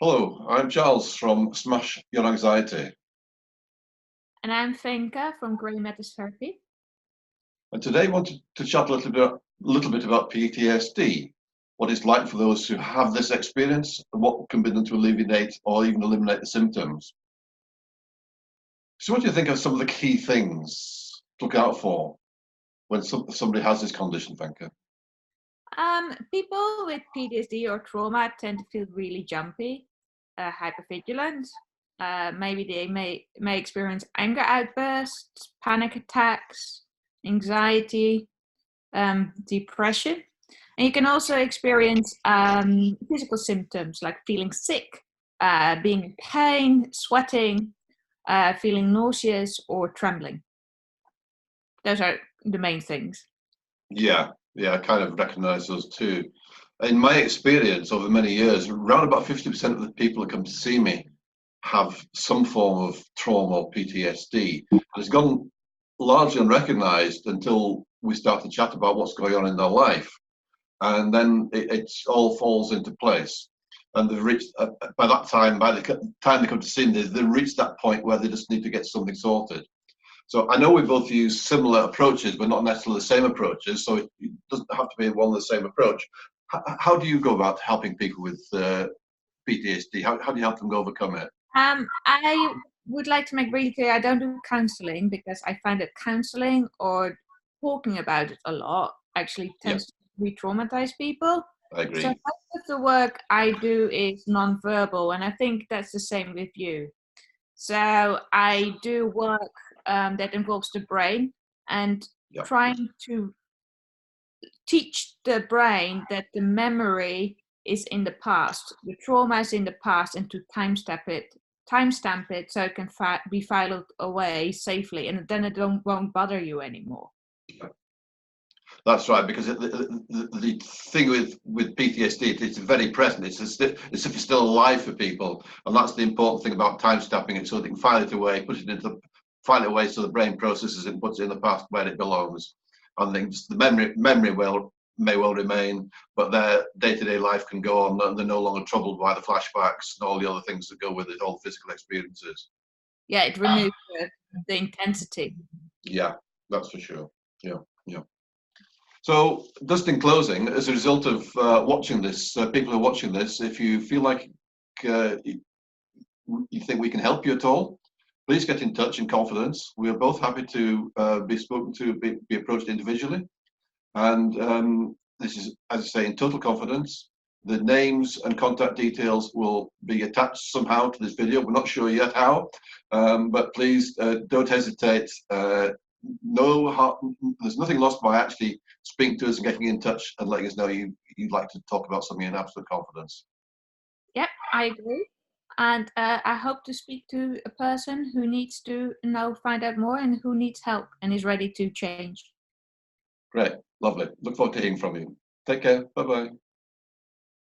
Hello, I'm Charles from Smash Your Anxiety, And I'm Venka from Grey Matters Therapy. and today I wanted to chat a little bit about PTSD, what it's like for those who have this experience, and what can be done to alleviate or even eliminate the symptoms. So, what do you think are some of the key things to look out for when somebody has this condition, Venka? People with PTSD or trauma tend to feel really jumpy, hypervigilant. Maybe they may experience anger outbursts, panic attacks, anxiety, depression. And you can also experience physical symptoms like feeling sick, being in pain, sweating, feeling nauseous, or trembling. Those are the main things. Yeah, I kind of recognise those too. In my experience over many years, around about 50% of the people that come to see me have some form of trauma or PTSD. And it's gone largely unrecognised until we start to chat about what's going on in their life. And then it all falls into place. And they've reached, by that time, by the time they come to see me, they've reached that point where they just need to get something sorted. So I know we both use similar approaches, but not necessarily the same approaches. So it doesn't have to be one and the same approach. How do you go about helping people with PTSD? How do you help them overcome it? I would like to make really clear I don't do counseling because I find that counseling or talking about it a lot actually Yeah, tends to re-traumatize people. I So agree. most of the work I do is non-verbal, and I think that's the same with you. So I do work that involves the brain and Yeah, trying to teach the brain that the memory is in the past, the trauma is in the past, and to timestamp it so it can be filed away safely, and then it won't bother you anymore. that's right. Because the thing with PTSD, it's very present. It's as if it's still alive for people, and that's the important thing about time stamping it, so they can file it away, file it away, so the brain processes it and puts it in the past where it belongs. And things, the memory may well remain, but their day-to-day life can go on, and they're no longer troubled by the flashbacks and all the other things that go with it, all the physical experiences. Yeah, it removes the intensity. Yeah, that's for sure. Yeah, yeah. So, just in closing, as a result of watching this, people who are watching this, if you feel like you think we can help you at all, please get in touch in confidence. We are both happy to be spoken to, be approached individually. And this is, as I say, in total confidence. The names and contact details will be attached somehow to this video. We're not sure yet how, but please don't hesitate. There's nothing lost by actually speaking to us and getting in touch and letting us know you'd like to talk about something in absolute confidence. Yep, I agree. And I hope to speak to a person who needs to find out more and who needs help and is ready to change. Great, lovely. Look forward to hearing from you. Take care. Bye bye.